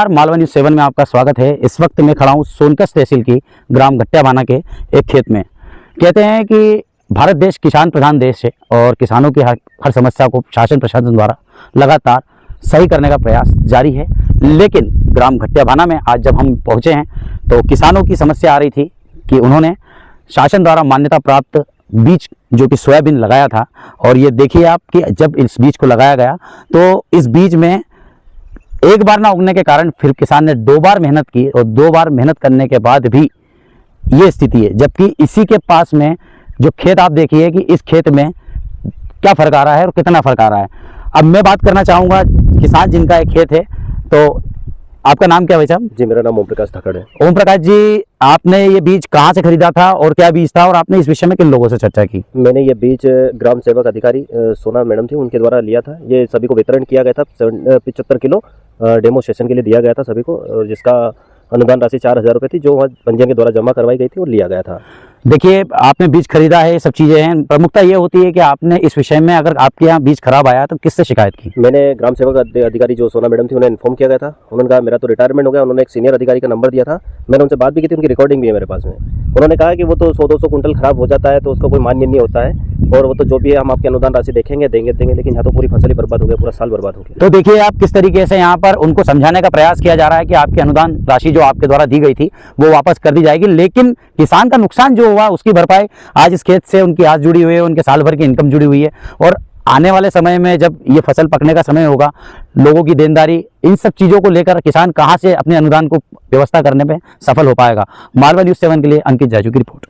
Malwa news 7 में आपका स्वागत है। इस वक्त मैं खड़ा हूँ सोनकस तहसील की ग्राम घट्टियाभाना के एक खेत में। कहते हैं कि भारत देश किसान प्रधान देश है और किसानों की हर समस्या को शासन प्रशासन द्वारा लगातार सही करने का प्रयास जारी है। लेकिन ग्राम घट्टियाभाना में आज जब हम पहुँचे हैं तो किसानों की समस्या आ रही थी कि उन्होंने शासन द्वारा मान्यता प्राप्त बीज जो कि सोयाबीन लगाया था, और ये देखिए आप कि जब इस बीज को लगाया गया तो इस बीज में एक बार ना उगने के कारण फिर किसान ने 2 बार मेहनत की और 2 बार मेहनत करने के बाद भी ये स्थिति है। जबकि इसी के पास में जो खेत आप देखिए कि इस खेत में क्या फ़र्क आ रहा है और कितना फ़र्क आ रहा है। अब मैं बात करना चाहूँगा किसान जिनका एक खेत है। तो आपका नाम क्या है भाई साहब? जी, मेरा नाम ओम प्रकाश धकड़ है। ओम प्रकाश जी, आपने ये बीज कहाँ से खरीदा था और क्या बीज था, और आपने इस विषय में किन लोगों से चर्चा की? मैंने ये बीज ग्राम सेवक अधिकारी सोना मैडम थी, उनके द्वारा लिया था। ये सभी को वितरण किया गया था। 75 किलो डेमो सेशन के लिए दिया गया था सभी को, और जिसका अनुदान राशि 4000 रुपये थी, जो वहाँ पंजीयन के द्वारा जमा करवाई गई थी और लिया गया था। देखिए, आपने बीज खरीदा है, ये सब चीज़ें हैं। प्रमुखता ये होती है कि आपने इस विषय में अगर आपके यहाँ बीज खराब आया तो किससे शिकायत की? मैंने ग्राम सेवक अधिकारी जो सोना मैडम थी उन्हें इन्फॉर्म किया गया था। उन्होंने कहा मेरा तो रिटायरमेंट हो गया। उन्होंने एक सीनियर अधिकारी का नंबर दिया था, मैंने उनसे बात भी की थी, उनकी रिकॉर्डिंग भी है मेरे पास में। उन्होंने कहा कि वो तो 100-200 कुंटल खराब हो जाता है तो उसका कोई मान्य नहीं होता है, और वो तो जो भी है हम आपके अनुदान राशि देंगे, लेकिन यहाँ तो पूरी फसल ही बर्बाद हो गया, पूरा साल बर्बाद हो गया। तो देखिए आप किस तरीके से यहाँ पर उनको समझाने का प्रयास किया जा रहा है कि आपकी अनुदान राशि जो आपके द्वारा दी गई थी वो वापस कर दी जाएगी, लेकिन किसान का नुकसान जो हुआ उसकी भरपाई आज इस खेत से उनकी आज जुड़ी हुई है, उनके साल भर की इनकम जुड़ी हुई है। और आने वाले समय में जब ये फसल पकने का समय होगा, लोगों की देनदारी, इन सब चीज़ों को लेकर किसान कहाँ से अपने अनुदान को व्यवस्था करने में सफल हो पाएगा। मालवा न्यूज़ 7 के लिए अंकित जाजू की रिपोर्ट।